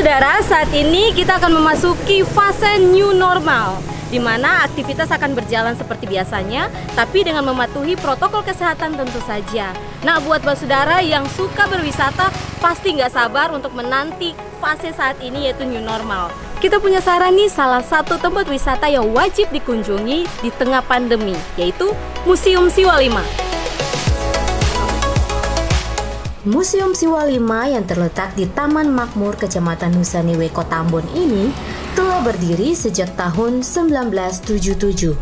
Saudara, saat ini kita akan memasuki fase new normal, di mana aktivitas akan berjalan seperti biasanya, tapi dengan mematuhi protokol kesehatan tentu saja. Nah, buat saudara yang suka berwisata, pasti nggak sabar untuk menanti fase saat ini, yaitu new normal. Kita punya saran nih, salah satu tempat wisata yang wajib dikunjungi di tengah pandemi, yaitu Museum Siwa Lima. Museum Siwa Lima yang terletak di Taman Makmur Kecamatan Nusaniwe, Kota Ambon ini telah berdiri sejak tahun 1977.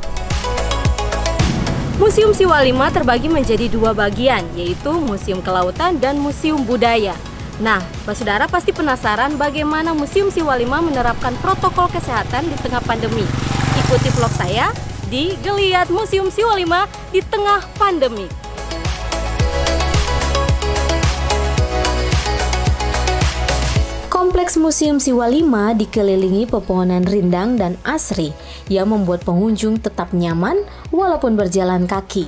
Museum Siwa Lima terbagi menjadi dua bagian, yaitu Museum Kelautan dan Museum Budaya. Nah, saudara pasti penasaran bagaimana Museum Siwa Lima menerapkan protokol kesehatan di tengah pandemi. Ikuti vlog saya di Geliat Museum Siwa Lima di tengah pandemi. Kompleks Museum Siwa Lima dikelilingi pepohonan rindang dan asri yang membuat pengunjung tetap nyaman walaupun berjalan kaki.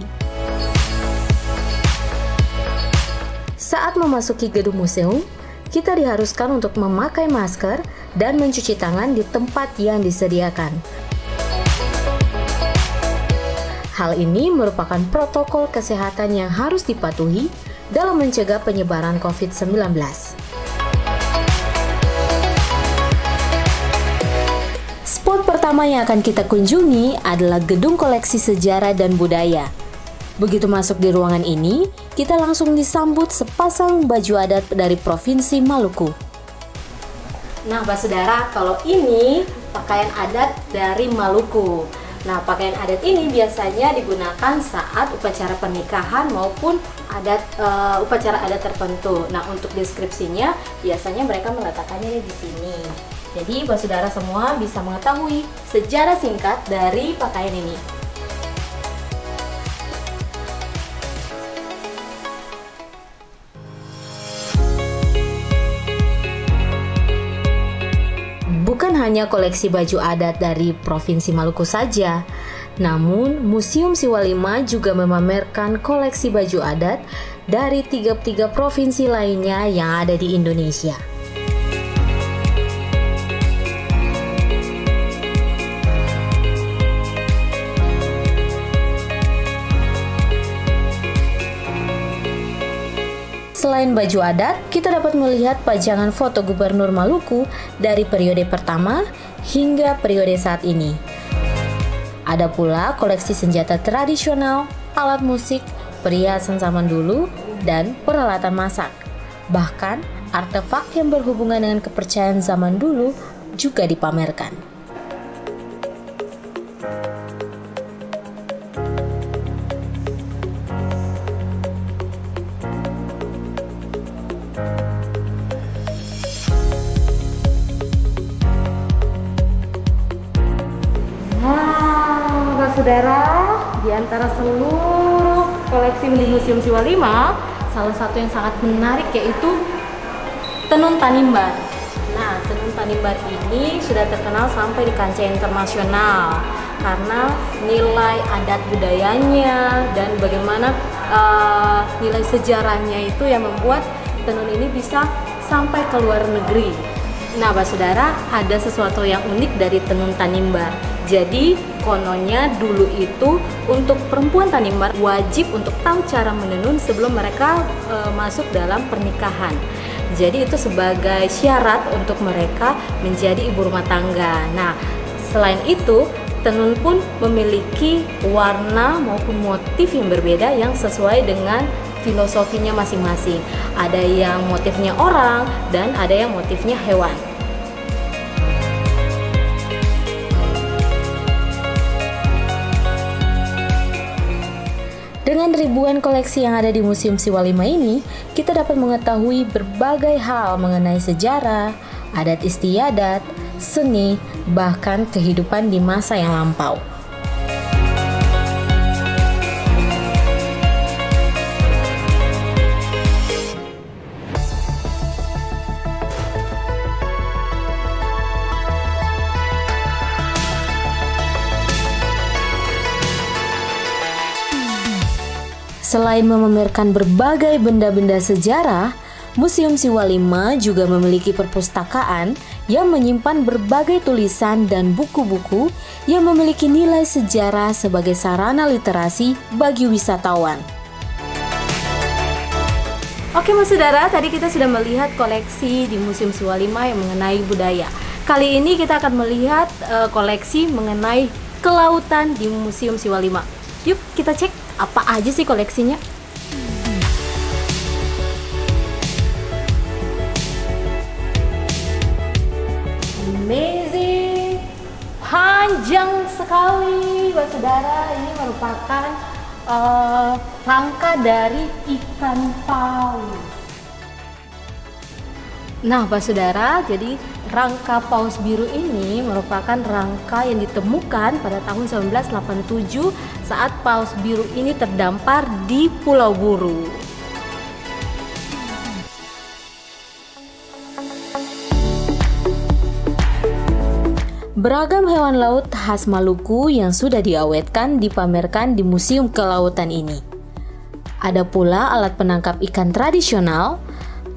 Saat memasuki gedung museum, kita diharuskan untuk memakai masker dan mencuci tangan di tempat yang disediakan. Hal ini merupakan protokol kesehatan yang harus dipatuhi dalam mencegah penyebaran COVID-19. Spot pertama yang akan kita kunjungi adalah Gedung Koleksi Sejarah dan Budaya. Begitu masuk di ruangan ini, kita langsung disambut sepasang baju adat dari Provinsi Maluku. Nah, saudara, kalau ini pakaian adat dari Maluku. Nah, pakaian adat ini biasanya digunakan saat upacara pernikahan maupun upacara adat tertentu. Nah, untuk deskripsinya biasanya mereka meletakkannya di sini. Jadi, saudara semua bisa mengetahui sejarah singkat dari pakaian ini. Bukan hanya koleksi baju adat dari Provinsi Maluku saja, namun Museum Siwa Lima juga memamerkan koleksi baju adat dari 33 provinsi lainnya yang ada di Indonesia. Selain baju adat, kita dapat melihat pajangan foto Gubernur Maluku dari periode pertama hingga periode saat ini. Ada pula koleksi senjata tradisional, alat musik, perhiasan zaman dulu, dan peralatan masak. Bahkan, artefak yang berhubungan dengan kepercayaan zaman dulu juga dipamerkan. Saudara, di antara seluruh koleksi di Museum Siwa Lima, salah satu yang sangat menarik yaitu tenun Tanimbar. Nah, tenun Tanimbar ini sudah terkenal sampai di kancah internasional karena nilai adat budayanya dan bagaimana nilai sejarahnya itu yang membuat tenun ini bisa sampai ke luar negeri. Nah, saudara, ada sesuatu yang unik dari tenun Tanimbar. Jadi, kononnya dulu itu untuk perempuan Tanimbar wajib untuk tahu cara menenun sebelum mereka masuk dalam pernikahan. Jadi itu sebagai syarat untuk mereka menjadi ibu rumah tangga. Nah, selain itu, tenun pun memiliki warna maupun motif yang berbeda yang sesuai dengan filosofinya masing-masing. Ada yang motifnya orang dan ada yang motifnya hewan. Dengan ribuan koleksi yang ada di Museum Siwa Lima ini, kita dapat mengetahui berbagai hal mengenai sejarah, adat istiadat, seni, bahkan kehidupan di masa yang lampau. Selain memamerkan berbagai benda-benda sejarah, Museum Siwa 5 juga memiliki perpustakaan yang menyimpan berbagai tulisan dan buku-buku yang memiliki nilai sejarah sebagai sarana literasi bagi wisatawan. Oke Mas Saudara, tadi kita sudah melihat koleksi di Museum Siwa 5 yang mengenai budaya. Kali ini kita akan melihat koleksi mengenai kelautan di Museum Siwa 5. Yuk kita cek apa aja sih koleksinya. Amazing, panjang sekali Mas Saudara. Ini merupakan rangka dari ikan paus. Nah Pak Saudara, jadi rangka paus biru ini merupakan rangka yang ditemukan pada tahun 1987 saat paus biru ini terdampar di Pulau Buru. Beragam hewan laut khas Maluku yang sudah diawetkan dipamerkan di Museum Kelautan ini. Ada pula alat penangkap ikan tradisional,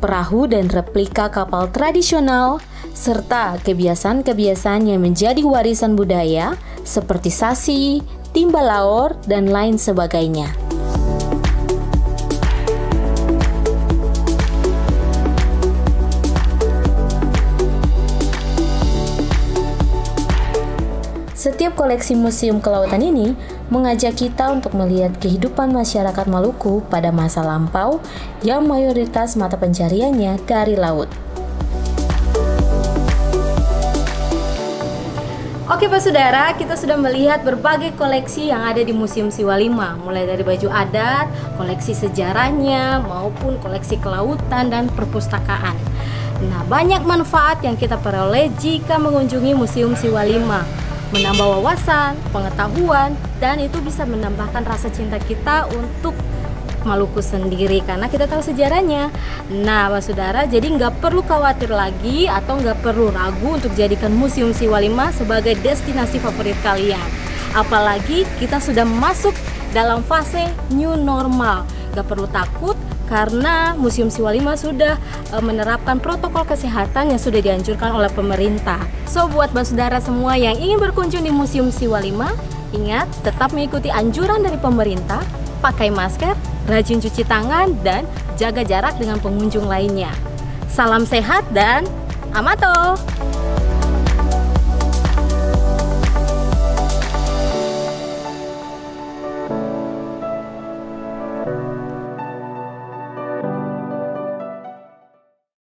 perahu dan replika kapal tradisional, serta kebiasaan-kebiasaan yang menjadi warisan budaya seperti sasi, timbal laor, dan lain sebagainya. Setiap koleksi Museum Kelautan ini mengajak kita untuk melihat kehidupan masyarakat Maluku pada masa lampau yang mayoritas mata pencariannya dari laut. Oke Pak Saudara, kita sudah melihat berbagai koleksi yang ada di Museum Siwa 5, mulai dari baju adat, koleksi sejarahnya, maupun koleksi kelautan dan perpustakaan. Nah, banyak manfaat yang kita peroleh jika mengunjungi Museum Siwa 5. Menambah wawasan, pengetahuan, dan itu bisa menambahkan rasa cinta kita untuk Maluku sendiri karena kita tahu sejarahnya. Nah Pak Saudara, jadi nggak perlu khawatir lagi atau nggak perlu ragu untuk jadikan Museum Siwa 5 sebagai destinasi favorit kalian. Apalagi kita sudah masuk dalam fase new normal. Nggak perlu takut karena Museum Siwa 5 sudah menerapkan protokol kesehatan yang sudah dianjurkan oleh pemerintah. So buat saudara semua yang ingin berkunjung di Museum Siwa 5, ingat tetap mengikuti anjuran dari pemerintah, pakai masker, rajin cuci tangan, dan jaga jarak dengan pengunjung lainnya. Salam sehat dan amato!